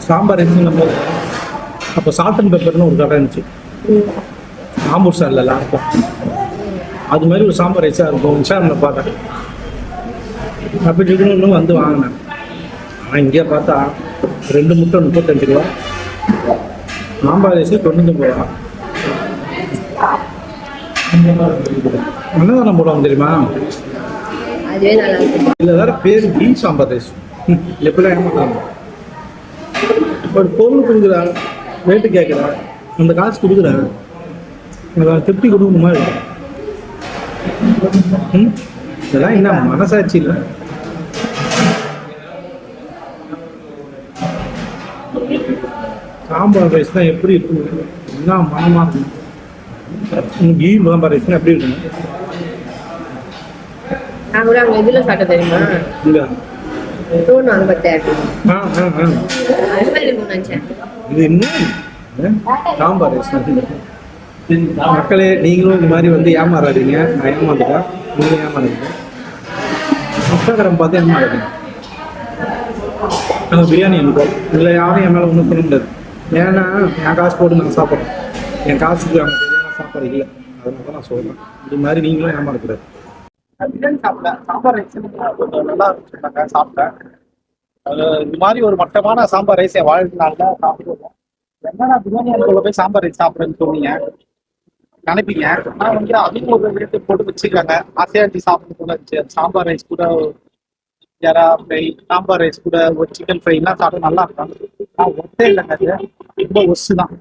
சாம்பார் ரைஸ்ங்கும் போது அப்போ salt and பெப்பர்னு ஒரு கடை இருந்துச்சு. ஆம்பூர் சார்லாம் இருக்கும். அது மாதிரி ஒரு சாம்பார் ரைஸாக இருக்கும். இன்ஸ்டாகிராமில் பார்த்தேன். அப்போ இன்னும் வந்து வாங்கினேன். ஆனால் இங்கே பார்த்தா 2 முட்டை 35 ரூபா, சாம்பார் ரைஸு 99 ரூபா. அன்னதானம் போடுவாங்க தெரியுமா? இதில் வேற பேர் பீ சாம்பார் ரைஸ். எப்படிலாம் ஏமாத்தாங்க. ஒரு பொருள் கொடுக்குறாங்க, ரேட்டு கேட்குறேன், அந்த காசு கொடுக்குறேன், திருப்தி கொடுக்கணும் மாதிரி. இதெல்லாம் என்ன மனசாட்சி இல்லை. சாம்பார் ரைஸ் தான் எப்படி இருக்கும், என்ன மனமா இருக்கும். கீ சாம்பார் ரைஸ்னா எப்படி இருக்கும்? தெரியுமா? இல்லை இது இன்னும் சாம்பார் ரைஸ். மக்களே, நீங்களும் இந்த மாதிரி வந்து ஏமாறாதீங்க. நான் ஏமாந்துட்டேன், நீங்களும் ஏமாறாதீங்க. இன்ஸ்டாகிராம் பார்த்து ஏமாறாதீங்க. நாங்கள் பிரியாணி அனுப்போம். இதில் யாரும் என் மேலே ஒன்றும் சொல்ல முடியாது. ஏன்னா என் காசு போட்டு நாங்கள் சாப்பிட்றோம். என் காசுக்கு அவங்க சரியான சாப்பாடு இல்லை. அதனால தான் நான் சொல்கிறேன். இது மாதிரி நீங்களும் ஏமாறக்கூடாது. பிரியாணி சாப்பிட்டேன், சாம்பார் ரைஸ் கொஞ்சம் நல்லா சொன்னாங்க, சாப்பிட்டேன். இந்த மாதிரி ஒரு மட்டமான சாம்பார் ரைஸ் என் வாழ்நாள்ல சாப்பிடுவோம். என்னன்னா பிரியாணி அதுக்குள்ள போய் சாம்பார் ரைஸ் சாப்பிட்றேன்னு சொன்னீங்க, நினைப்பீங்க. ஆனால் வந்து அதுவும் ஒரு ரேட்டு போட்டு வச்சுருக்காங்க. ஆசையாட்டி சாப்பிட்டு கூட இருந்துச்சு. சாம்பார் ரைஸ் கூட எறா ஃப்ரை, சாம்பார் ரைஸ் கூட ஒரு சிக்கன் ஃப்ரைலாம் சாப்பிட்டு நல்லா இருக்கும். ஆனால் ஒர்த்தே இல்லைங்க, அது ரொம்ப ஒஸ்ட்டு தான்.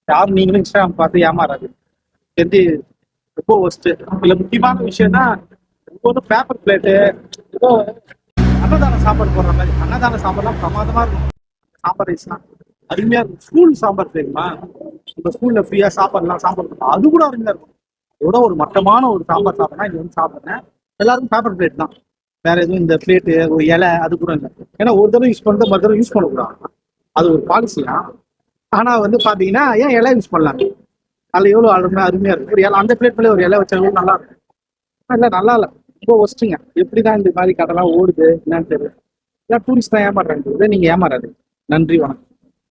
யாரும் நீங்களும் இன்ஸ்டாகிராம் பார்த்து ஏமாறாது. தெரிஞ்சு ரொம்ப ஒஸ்ட்டு. இதில் முக்கியமான விஷயம்னா ஒவ்வொரு பேப்பர் பிளேட்டு ஏதோ அன்னதான சாப்பாடு போடுற மாதிரி. அன்னதான சாப்பாடுலாம் பிரமாதமாக இருக்கும். சாம்பார் ரைஸ்லாம் அருமையாக இருக்கும். ஸ்கூல் சாம்பார் தெரியுமா? இந்த ஸ்கூலில் ஃப்ரீயாக சாப்பாடுலாம் சாம்பார் இருக்கும், அது கூட அருமையாக இருக்கும். இதோட ஒரு மட்டமான ஒரு சாம்பார் சாப்பிட்னா இது வந்து சாப்பிட்றேன். எல்லாருக்கும் பேப்பர் பிளேட் தான், வேற எதுவும் இந்த பிளேட்டு ஒரு இலை அது கூட இல்லை. ஏன்னா ஒரு தடவை யூஸ் பண்ணுறது மறு தடவை யூஸ் பண்ணக்கூடாது, அது ஒரு பாலிசியா. ஆனால் வந்து பார்த்தீங்கன்னா ஏன் இலை யூஸ் பண்ணலாம்? அதில் எவ்வளோ அருமையாக இருக்கும். ஒரு இலை, அந்த பிளேட் மேலே ஒரு இலை வச்சாலும் நல்லா இருக்கும். இல்லை நல்லா இல்லை, ரொம்ப ஒஸ்ட்டுங்க. எப்படி தான் இந்த மாதிரி கடைலாம் ஓடுது என்னன்னு தெரியல. ஏன் டூரிஸ்ட் தான் ஏமாறுறாங்க, நீங்கள் ஏமாறாது. நன்றி, வணக்கம்.